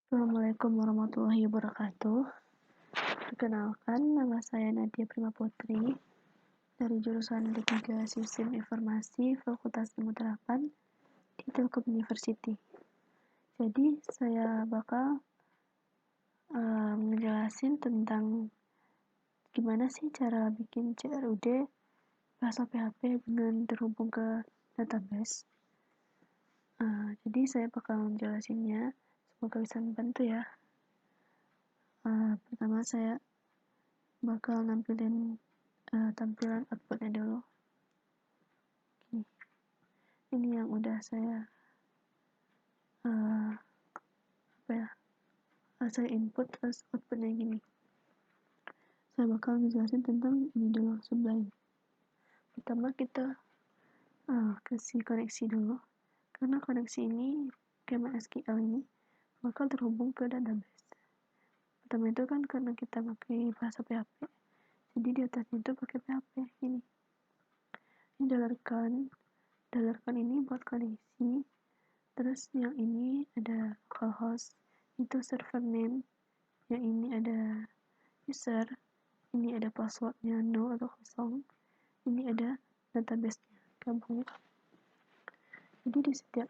Assalamualaikum warahmatullahi wabarakatuh. Perkenalkan, nama saya Nadia Prima Putri dari jurusan D3 Sistem Informasi Fakultas Ilmu Terapan di Telkom University. Jadi, saya bakal ngejelasin tentang gimana sih cara bikin CRUD bahasa PHP dengan terhubung ke database. Jadi, saya bakal menjelasinnya. Semoga bisa membantu ya. Pertama, saya bakal nampilin tampilan outputnya dulu. Ini yang udah saya saya input, terus outputnya gini. Saya bakal ngejelasin tentang ini dulu, Sublime. Pertama kita kasih koneksi dulu, karena koneksi ini MySQL ini bakal terhubung ke database. Pertama itu kan karena kita pakai bahasa PHP, jadi di atasnya itu pakai PHP ini. Ini dalarkan ini buat koneksi. Terus yang ini ada localhost, itu server name. Yang ini ada user, ini ada passwordnya 0 atau kosong, ini ada database-nya gabung. Jadi di setiap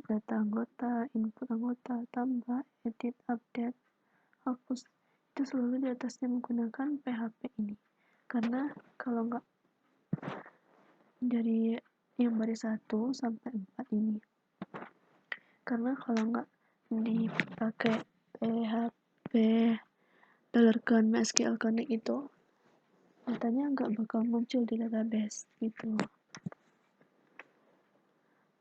data anggota, input anggota, tambah, edit, update, hapus, itu selalu di atasnya menggunakan PHP ini. Karena kalau nggak dari yang baris 1 sampai 4 ini, karena kalau nggak dipakai PHP dalarkan MySQL Connect itu, datanya nggak bakal muncul di database gitu.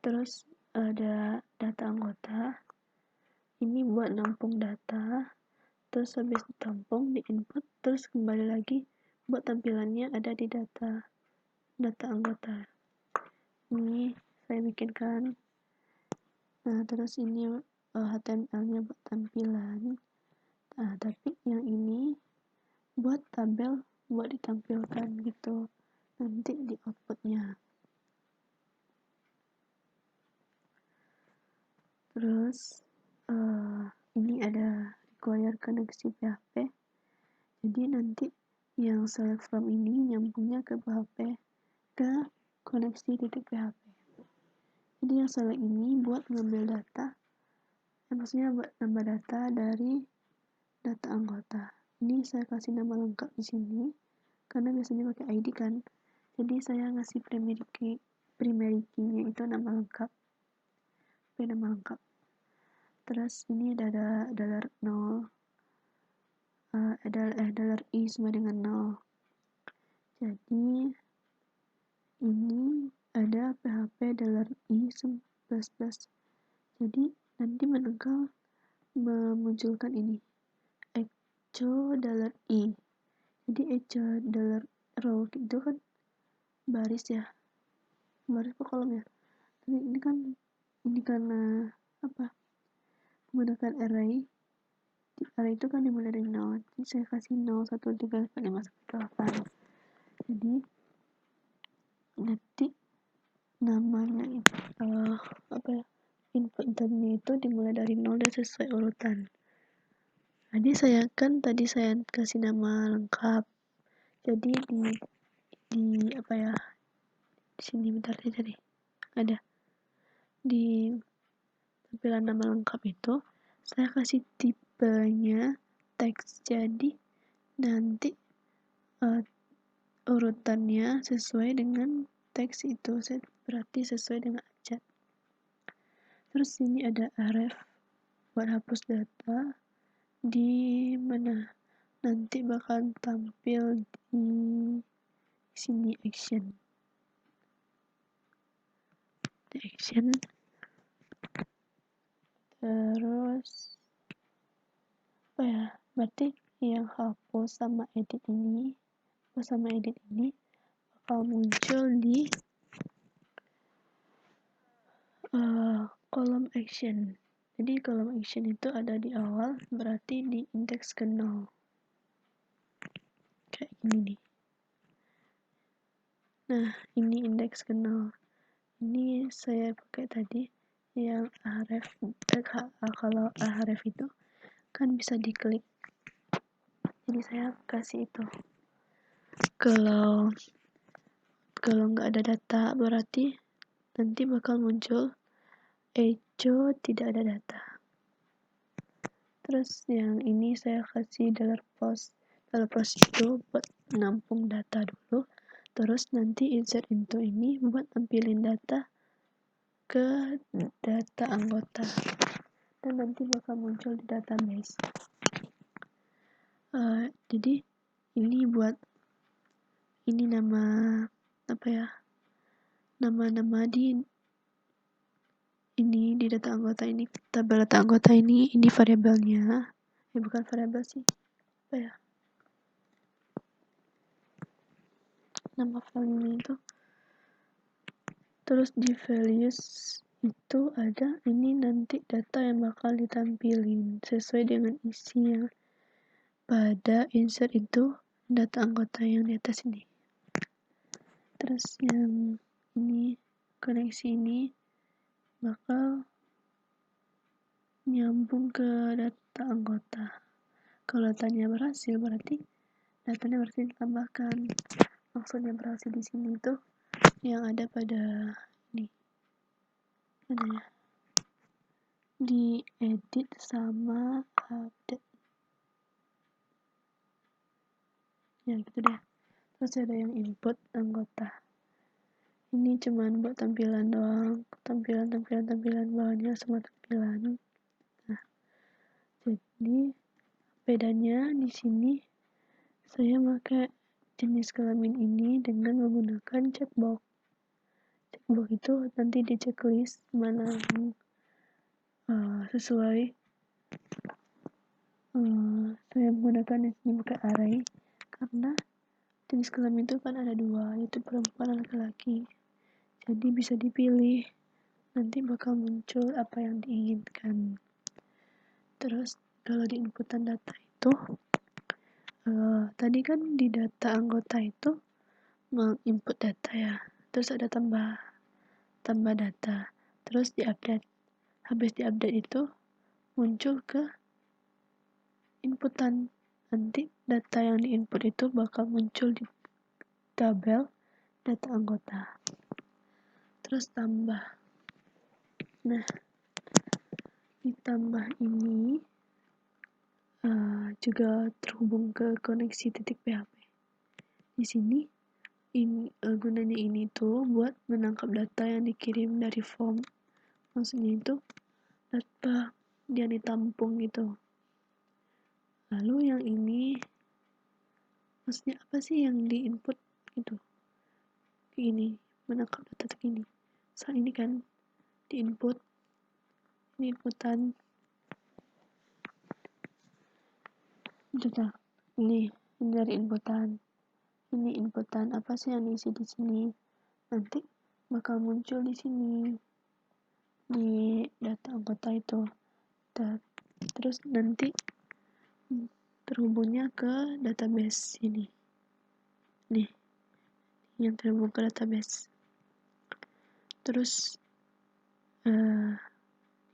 Terus ada data anggota, ini buat nampung data, terus habis ditampung di input, terus kembali lagi buat tampilannya ada di data anggota. Ini saya bikinkan. Nah, terus ini HTML-nya buat tampilan. Nah, tapi yang ini buat tabel buat ditampilkan gitu nanti di outputnya. Terus ini ada require koneksi PHP, jadi nanti yang select from ini nyambungnya ke PHP, ke koneksi titik PHP. Jadi yang select ini buat ngambil data, maksudnya buat nambah data dari data anggota. Ini saya kasih nama lengkap di sini karena biasanya pakai ID kan, jadi saya ngasih primary key-nya itu nama lengkap. Terus ini ada $0, dollar $i sama dengan 0. Jadi ini ada PHP $i plus. Jadi nanti memunculkan ini echo $i. Jadi echo $row itu kan baris ya, baris per kolom ya. Tapi ini karena menggunakan array itu kan dimulai dari 0, jadi saya kasih 0, 1, 2, 3, 4, 5, sampai 8. Jadi nanti namanya itu input termnya itu dimulai dari 0 dan sesuai urutan. Jadi tadi saya kasih nama lengkap, jadi di sini bentar aja nih, ada di tampilan nama lengkap itu saya kasih tipenya teks, jadi nanti urutannya sesuai dengan teks itu, berarti sesuai dengan abjad. Terus ini ada ref buat hapus data, di mana nanti bakal tampil di sini action. Terus berarti yang hapus sama edit ini bakal muncul di kolom action. Jadi kolom action itu ada di awal, berarti di indeks ke 0. Kayak gini nih. Nah, ini indeks ke 0. Ini saya pakai tadi yang href, kalau href itu kan bisa diklik, jadi saya kasih itu. Kalau nggak ada data berarti nanti bakal muncul echo tidak ada data. Terus yang ini saya kasih $post itu buat nampung data dulu. Terus nanti insert into ini buat tampilin data ke data anggota. Dan nanti bakal muncul di database. Jadi ini buat ini nama nama di data anggota ini, tabel data anggota ini variabelnya. Bukan variabel sih. Nama filenya itu. Terus di values itu ada ini nanti data yang bakal ditampilin sesuai dengan isi yang pada insert itu data anggota yang di atas ini. Terus yang ini koneksi ini bakal nyambung ke data anggota. Kalau datanya berhasil berarti datanya berhasil ditambahkan. Maksudnya berhasil di sini tuh yang ada pada ini adanya diedit sama update ya gitu deh. Terus ada yang input anggota, ini cuman buat tampilan doang, tampilan bawahnya semua tampilan. Nah, jadi bedanya di sini saya pakai jenis kelamin ini dengan menggunakan checkbox. Checkbox itu nanti di checklist mana yang sesuai. Saya menggunakan di sini pakai array karena jenis kelamin itu kan ada 2, yaitu perempuan dan laki-laki. Jadi bisa dipilih, nanti bakal muncul apa yang diinginkan. Terus kalau di inputan data itu, tadi kan di data anggota itu menginput data ya, terus ada tambah data, terus diupdate. Habis diupdate itu muncul ke inputan. Nanti data yang diinput itu bakal muncul di tabel data anggota. Terus tambah. Nah, ditambah ini juga terhubung ke koneksi titik PHP. Di sini gunanya ini tuh buat menangkap data yang dikirim dari form. Maksudnya itu data yang ditampung gitu. Lalu yang ini maksudnya apa sih yang diinput gitu? Ini menangkap data begini. Saat ini kan diinput, ini inputan. Ini dari inputan. Ini inputan apa sih yang diisi di sini? Nanti bakal muncul di sini di data anggota itu. Terus nanti terhubungnya ke database ini. Nih, yang terhubung ke database. Terus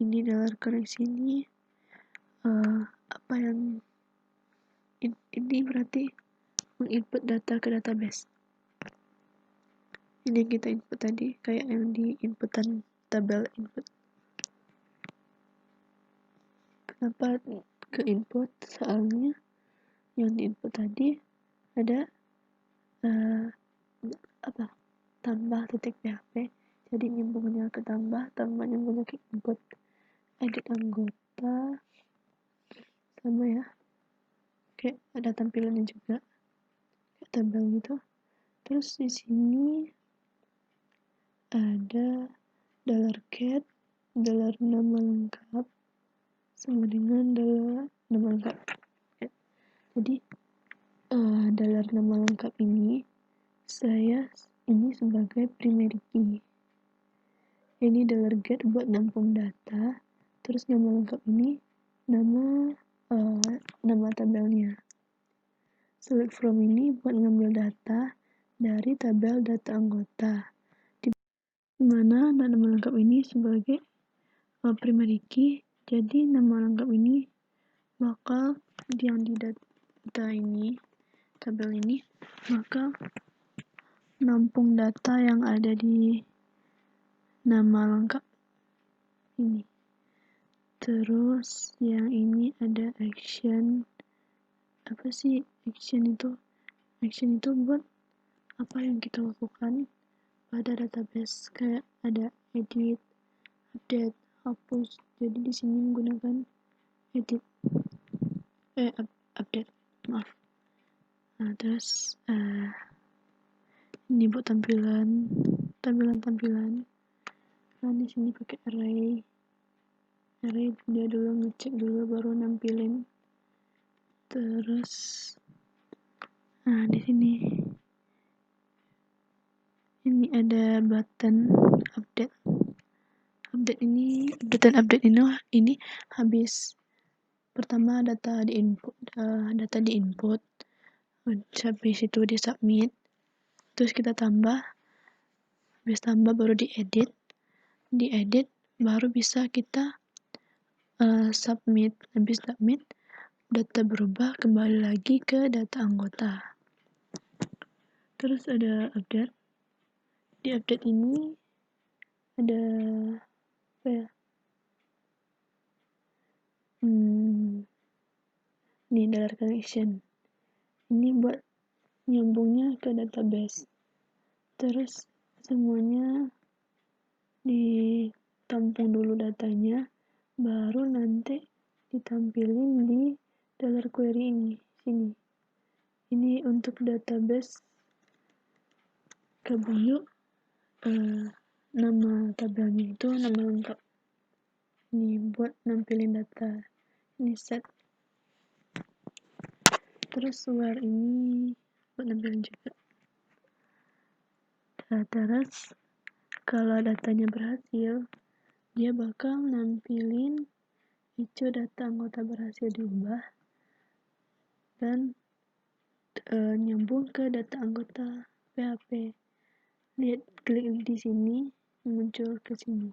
ini dalam koneksi ini apa yang ini berarti menginput data ke database. Ini yang kita input tadi, kayak yang di inputan tabel input. Kenapa ke input? Soalnya yang di input tadi ada tambah titik PHP, jadi nyambungnya ke tambah nyambungnya ke input. Edit anggota sama ya, kayak ada tampilannya juga kayak tabel gitu. Terus di sini ada $get $nama lengkap sama dengan nama lengkap. Jadi $nama lengkap ini saya ini sebagai primary key. Ini $get buat nampung data, terus nama lengkap ini nama tabelnya. Select from ini buat ngambil data dari tabel data anggota, di mana nama lengkap ini sebagai primary key. Jadi nama lengkap ini bakal yang di data ini, tabel ini, bakal nampung data yang ada di nama lengkap ini. Terus yang ini ada action. Apa sih action itu? Action itu buat apa yang kita lakukan pada database, kayak ada edit, update, hapus. Jadi di sini menggunakan edit, update, maaf. Nah, terus ini buat tampilan. Nah, di sini pakai array dia dulu ngecek dulu baru nampilin. Terus di sini ini ada button update ini habis pertama data di input, habis itu di submit, terus kita habis tambah baru diedit baru bisa kita submit. Habis submit data berubah kembali lagi ke data anggota. Terus ada update. Di update ini ada apa ya? Ini dollar connection. Ini buat nyambungnya ke database. Terus semuanya ditampung dulu datanya, baru nanti ditampilin di dollar query sini. Ini untuk database Kabuyuk, nama tabelnya itu nama lengkap. Ini buat nampilin data. Ini set. Terus where ini buat nampilin juga. Terus kalau datanya berhasil, dia bakal nampilin itu data anggota berhasil diubah dan nyambung ke data anggota PHP. Lihat, klik di sini muncul ke sini.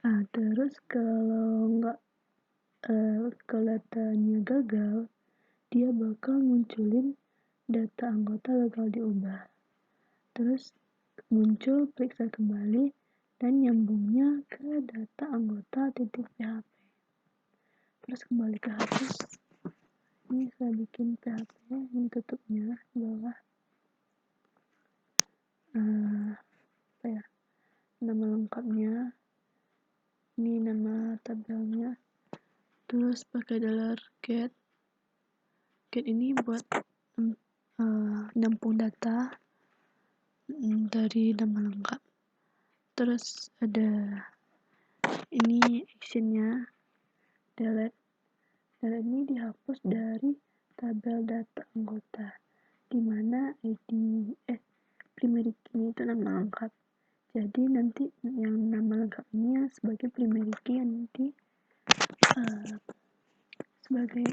Nah, terus kalau datanya gagal, dia bakal munculin data anggota gagal diubah. Terus muncul periksa kembali dan nyambungnya ke data anggota .php. Terus kembali ke hapus. Ini saya bikin PHP, ini tutupnya di bawah. Nama lengkapnya, ini nama tabelnya. Terus pakai $get. Get ini buat nampung data dari nama lengkap. Terus ada ini actionnya, delete ini dihapus dari tabel data anggota, dimana primary key itu nama lengkap. Jadi nanti yang nama lengkapnya sebagai primary key, nanti sebagai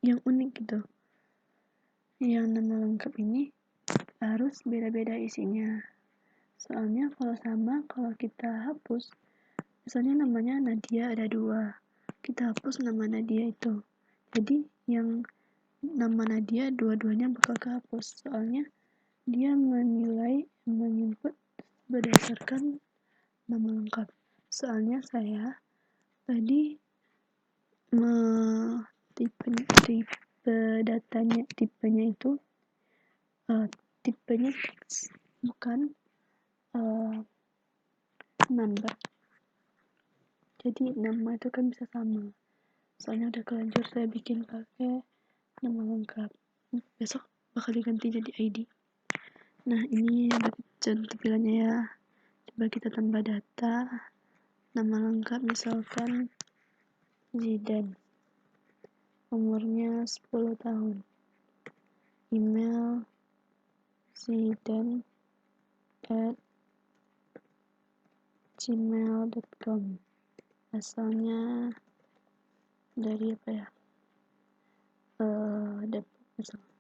yang unik gitu. Yang nama lengkap ini harus beda-beda isinya. Soalnya kalau kita hapus, misalnya namanya Nadia ada 2, kita hapus nama Nadia itu. Jadi yang nama Nadia dua-duanya bakal kehapus. Soalnya dia menyebut berdasarkan nama lengkap. Soalnya saya tadi tipenya itu tipenya teks, bukan number. Jadi nama itu kan bisa sama. Soalnya udah kelanjur saya bikin pakai nama lengkap. Besok bakal diganti jadi ID. Nah, ini ada tampilannya ya. Coba kita tambah data. Nama lengkap misalkan Zidan. Umurnya 10 tahun. Email zidan@gmail.com. Asalnya dari Depok misalnya,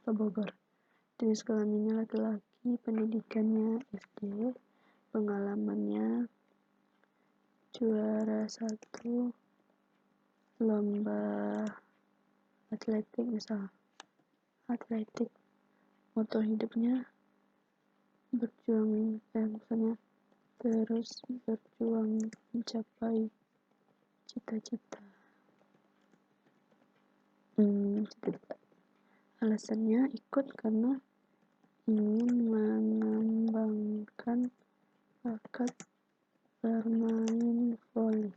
atau Bogor. Jenis kelaminnya laki-laki, pendidikannya SD, juara 1 lomba atletik, misal atletik, moto hidupnya berjuang, misalnya terus berjuang mencapai cita-cita. Alasannya ikut karena ingin mengembangkan bakat bermain voli.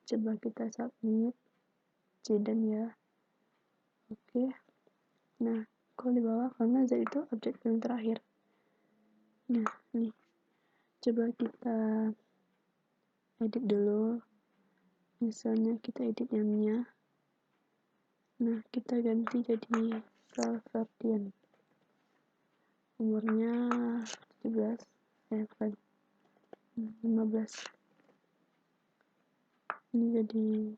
Coba kita submit Jidan ya. Oke. Nah, kalau di bawah karena Z itu objek yang terakhir. Nah, nih. Coba kita edit dulu. Misalnya kita edit yang-nya. Nah, kita ganti jadi Salvardian. Umurnya 15. 15. Ini jadi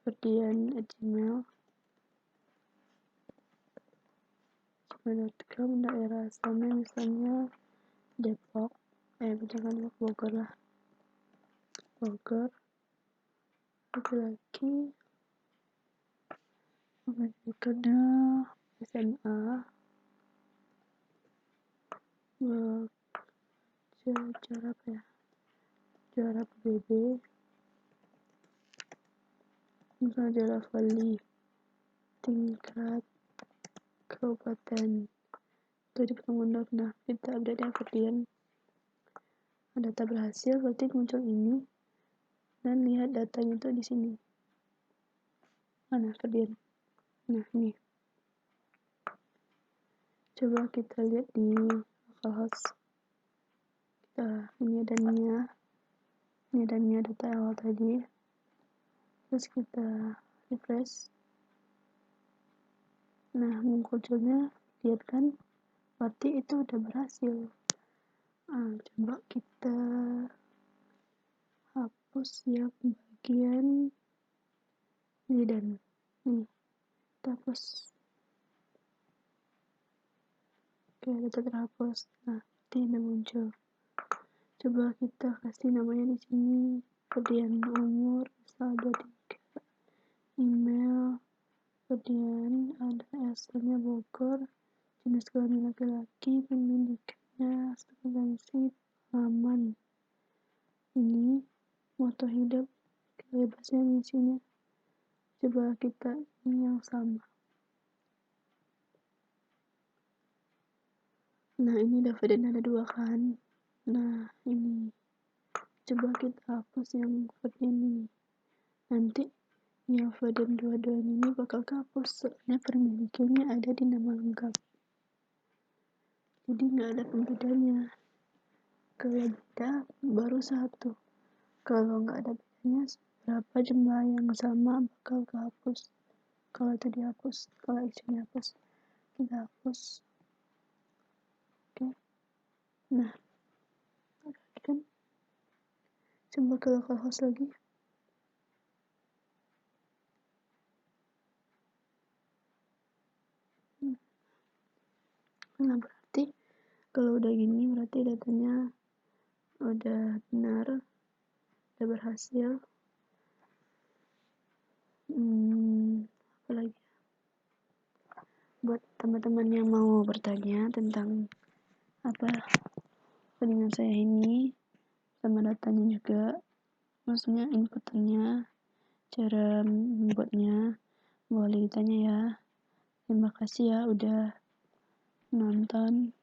Ferdian@gmail.com. Daerah asalnya misalnya Depok, jangan Bogor lah, Bogor. Laki-laki, pendidikannya SMA, juara PBB, misalnya juara voli tingkat kabupaten. Itu di pengundang. Nah, kita update yang Ferdian. Data berhasil, berarti muncul ini, dan lihat datanya itu di sini. Mana Ferdian? Nah, ini. Coba kita lihat di localhost. Ini adanya data awal tadi. Terus kita refresh. Nah, munculnya, lihat kan, berarti itu udah berhasil. Coba kita hapus yang bagian ini dan nih, kita hapus. Oke, data terhapus. Nah, ini udah muncul. Coba kita kasih namanya di sini Ferdian, umur misal 23, email Ferdian, ada asalnya Bogor, jenis kelamin laki-laki, pendidikannya akuntansi, pengalaman. Ini moto hidup, kebebasan misinya. Coba kita ini yang sama. Nah, ini udah Ferdian ada 2 kan. Nah, ini coba kita hapus yang Ferdian ini. Nanti yang Ferdian 22 ini bakal kehapus soalnya pemilikannya ada di nama lengkap. Jadi nggak ada pembedanya. Kalau beda baru 1. Kalau nggak ada bedanya, berapa jumlah yang sama bakal kehapus. Kalau itu dihapus, kalau isinya hapus, kita hapus. Oke. Nah, kan coba ke localhost lagi. Nah, berarti kalau udah gini berarti datanya udah benar, udah berhasil. Apa lagi? Buat teman-teman yang mau bertanya tentang dengan saya ini sama datanya juga, maksudnya inputannya, cara membuatnya, boleh ditanya ya. Terima kasih ya udah nonton.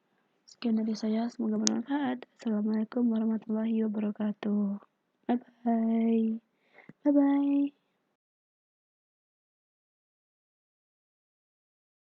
Sekian dari saya, semoga bermanfaat. Assalamualaikum warahmatullahi wabarakatuh. Bye bye.